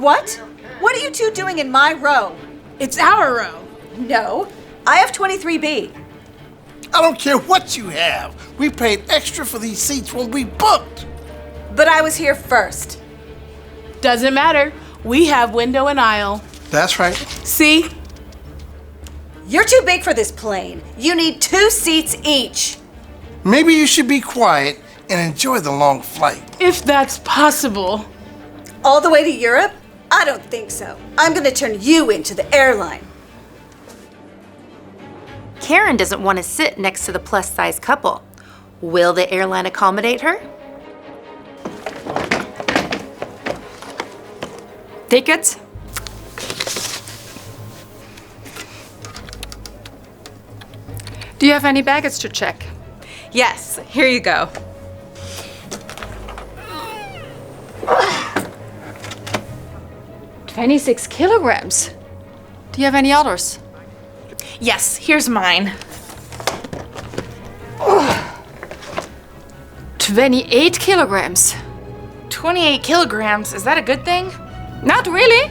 What? What are you two doing in my row? It's our row. No, I have 23B. I don't care what you have. We paid extra for these seats when we booked. But I was here first. Doesn't matter. We have window and aisle. That's right. See? You're too big for this plane. You need 2 seats each. Maybe you should be quiet and enjoy the long flight. If that's possible. All the way to Europe? I don't think so. I'm gonna turn you into the airline. Karen doesn't want to sit next to the plus-size couple. Will the airline accommodate her? Tickets? Do you have any baggage to check? Yes, here you go. "26 kilograms. Do you have any others?" Yes, here's mine. 28 kilograms. 28 kilograms, is that a good thing? Not really.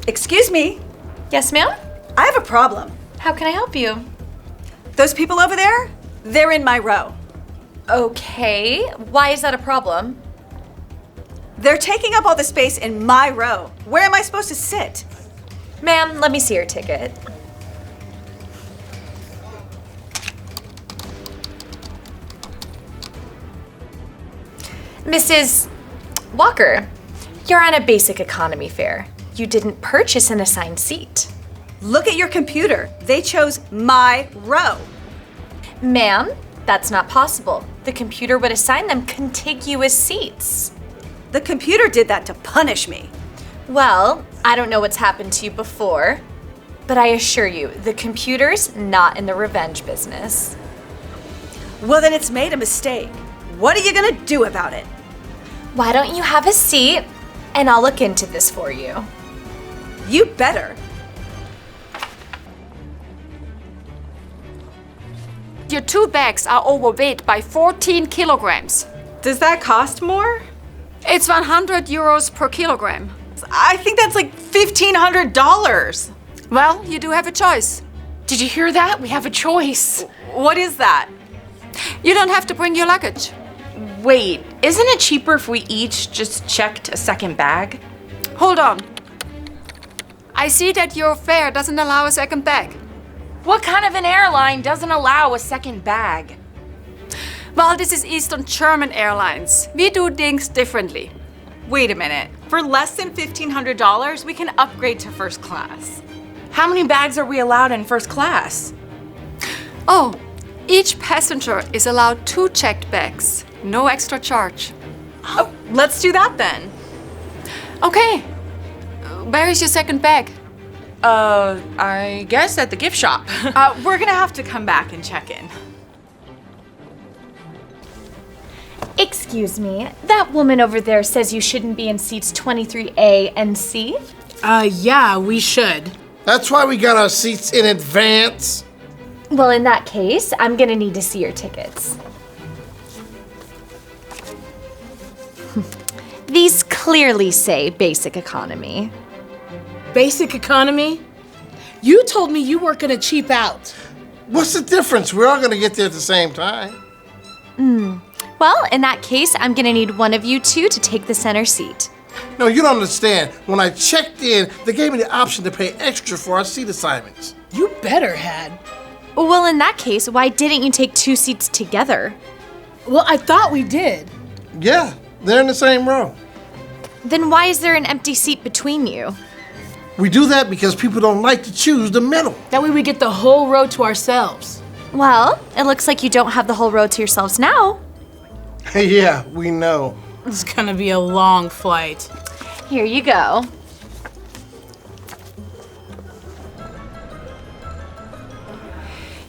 Excuse me, Yes, ma'am? I have a problem. How can I help you? Those people over there, they're in my row. Okay, why is that a problem? They're taking up all the space in my row. Where am I supposed to sit? Ma'am, let me see your ticket. Mrs. Walker, you're on a basic economy fare. You didn't purchase an assigned seat. Look at your computer. They chose my row. Ma'am, that's not possible. The computer would assign them contiguous seats. The computer did that to punish me. Well, I don't know what's happened to you before, but I assure you, the computer's not in the revenge business. Well, then it's made a mistake. What are you gonna do about it? Why don't you have a seat and I'll look into this for you? You better. Your 2 bags are overweight by 14 kilograms. Does that cost more? It's 100 euros per kilogram. I think that's like $1,500. Well, you do have a choice. Did you hear that? We have a choice. What is that? You don't have to bring your luggage. Wait, isn't it cheaper if we each just checked a second bag? Hold on. I see that your fare doesn't allow a second bag. What kind of an airline doesn't allow a second bag? Well, this is Eastern German Airlines. We do things differently. Wait a minute. For less than $1,500, we can upgrade to first class. How many bags are we allowed in first class? Oh, each passenger is allowed 2 checked bags. No extra charge. Oh, let's do that then. Okay. Where is your second bag? I guess at the gift shop. We're gonna have to come back and check in. Excuse me, that woman over there says you shouldn't be in seats 23A and C? Yeah, we should. That's why we got our seats in advance. Well, in that case, I'm gonna need to see your tickets. These clearly say basic economy. Basic economy? You told me you weren't gonna cheap out. What's the difference? We're all gonna get there at the same time. Well, in that case, I'm gonna need one of you two to take the center seat. No, you don't understand. When I checked in, they gave me the option to pay extra for our seat assignments. You better had. Well, in that case, why didn't you take 2 seats together? Well, I thought we did. Yeah, they're in the same row. Then why is there an empty seat between you? We do that because people don't like to choose the middle. That way we get the whole row to ourselves. Well, it looks like you don't have the whole row to yourselves now. Yeah, we know. It's gonna be a long flight. Here you go.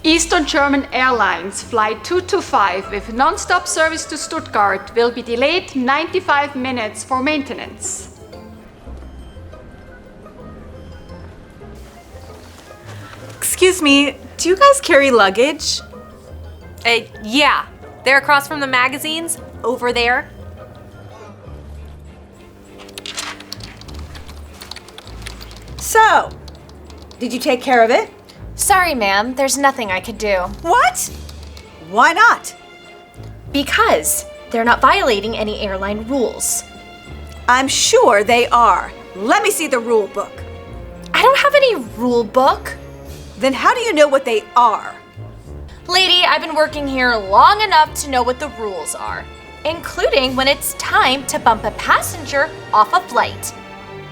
Eastern German Airlines Flight 225 with non-stop service to Stuttgart will be delayed 95 minutes for maintenance. Excuse me, do you guys carry luggage? Yeah, They're across from the magazines, over there. So, did you take care of it? Sorry, ma'am, there's nothing I could do. What? Why not? Because they're not violating any airline rules. I'm sure they are. Let me see the rule book. I don't have any rule book. Then how do you know what they are? Lady, I've been working here long enough to know what the rules are, including when it's time to bump a passenger off a flight.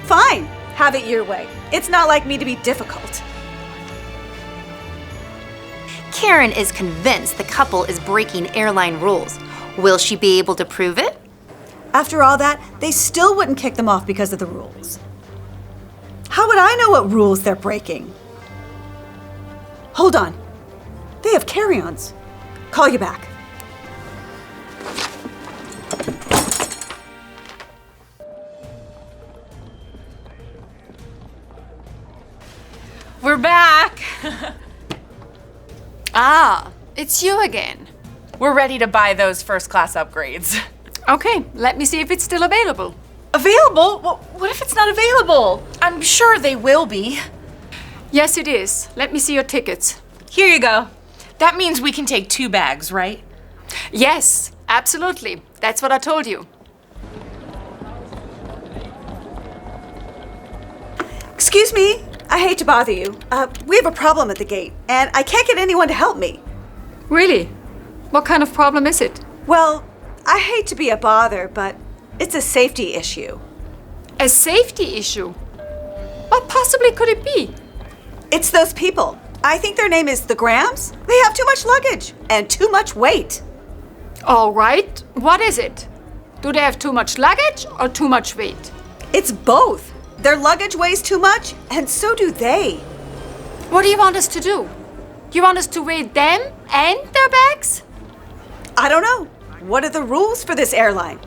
Fine, have it your way. It's not like me to be difficult. Karen is convinced the couple is breaking airline rules. Will she be able to prove it? After all that, they still wouldn't kick them off because of the rules. How would I know what rules they're breaking? Hold on. They have carry-ons. Call you back. We're back. Ah, it's you again. We're ready to buy those first class upgrades. Okay, let me see if it's still available. Available? What if it's not available? I'm sure they will be. Yes, it is. Let me see your tickets. Here you go. That means we can take 2 bags, right? Yes, absolutely. That's what I told you. Excuse me, I hate to bother you. We have a problem at the gate, and I can't get anyone to help me. Really? What kind of problem is it? Well, I hate to be a bother, but it's a safety issue. A safety issue? What possibly could it be? It's those people. I think their name is the Grahams. They have too much luggage and too much weight. All right, what is it? Do they have too much luggage or too much weight? It's both. Their luggage weighs too much, and so do they. What do you want us to do? You want us to weigh them and their bags? I don't know. What are the rules for this airline?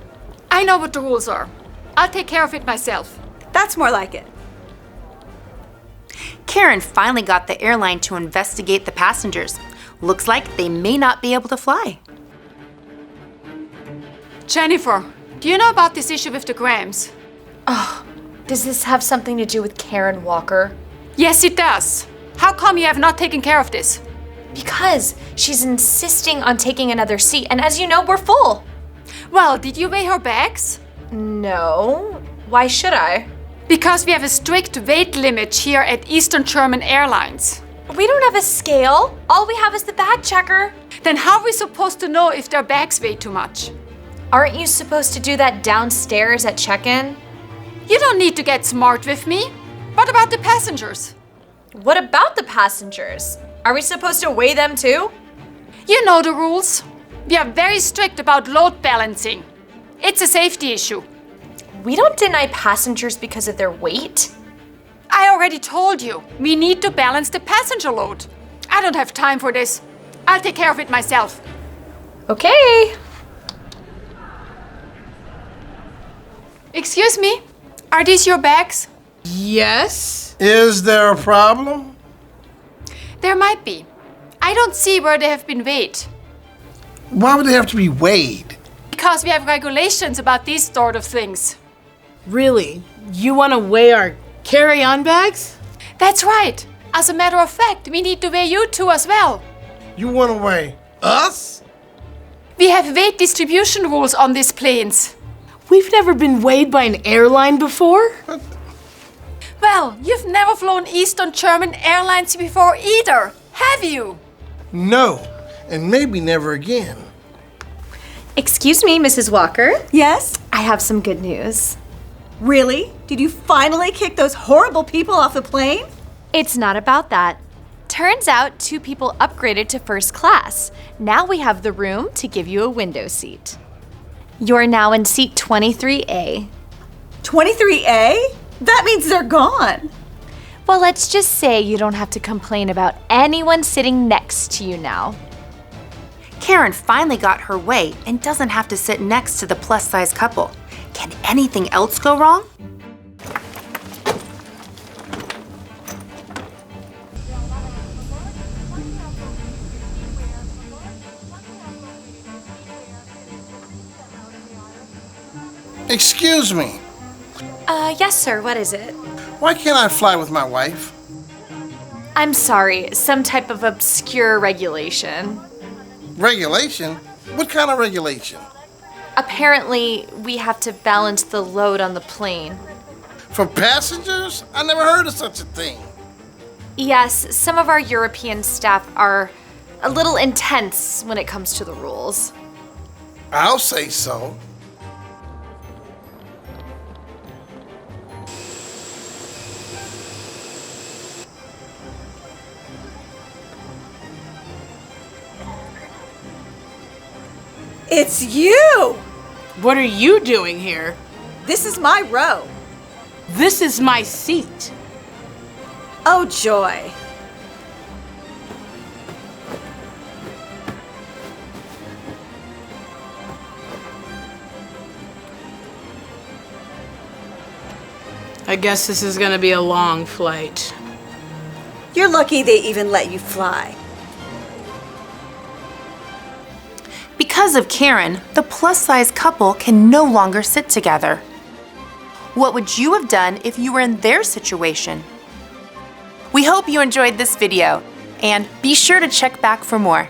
I know what the rules are. I'll take care of it myself. That's more like it. Karen finally got the airline to investigate the passengers. Looks like they may not be able to fly. Jennifer, do you know about this issue with the Grahams? Does this have something to do with Karen Walker? Yes, it does. How come you have not taken care of this? Because she's insisting on taking another seat, and as you know, we're full. Well, did you weigh her bags? No. Why should I? Because we have a strict weight limit here at Eastern German Airlines. We don't have a scale. All we have is the bag checker. Then how are we supposed to know if their bags weigh too much? Aren't you supposed to do that downstairs at check-in? You don't need to get smart with me. What about the passengers? What about the passengers? Are we supposed to weigh them too? You know the rules. We are very strict about load balancing. It's a safety issue. We don't deny passengers because of their weight. I already told you, we need to balance the passenger load. I don't have time for this. I'll take care of it myself. Okay. Excuse me, are these your bags? Yes? Is there a problem? There might be. I don't see where they have been weighed. Why would they have to be weighed? Because we have regulations about these sort of things. Really? You want to weigh our carry-on bags? That's right. As a matter of fact, we need to weigh you two as well. You want to weigh us? We have weight distribution rules on these planes. We've never been weighed by an airline before. Well, you've never flown Eastern German Airlines before either, have you? No, and maybe never again. Excuse me, Mrs. Walker. Yes? I have some good news. Really? Did you finally kick those horrible people off the plane? It's not about that. Turns out 2 people upgraded to first class. Now we have the room to give you a window seat. You're now in seat 23A. 23A? That means they're gone. Well, let's just say you don't have to complain about anyone sitting next to you now. Karen finally got her way and doesn't have to sit next to the plus-size couple. Can anything else go wrong? Excuse me. Yes, sir, what is it? Why can't I fly with my wife? I'm sorry, some type of obscure regulation. Regulation? What kind of regulation? Apparently, we have to balance the load on the plane. For passengers? I never heard of such a thing. Yes, some of our European staff are a little intense when it comes to the rules. I'll say so. It's you! What are you doing here? This is my row. This is my seat. Oh, joy. I guess this is gonna be a long flight. You're lucky they even let you fly. Because of Karen, the plus-size couple can no longer sit together. What would you have done if you were in their situation? We hope you enjoyed this video, and be sure to check back for more.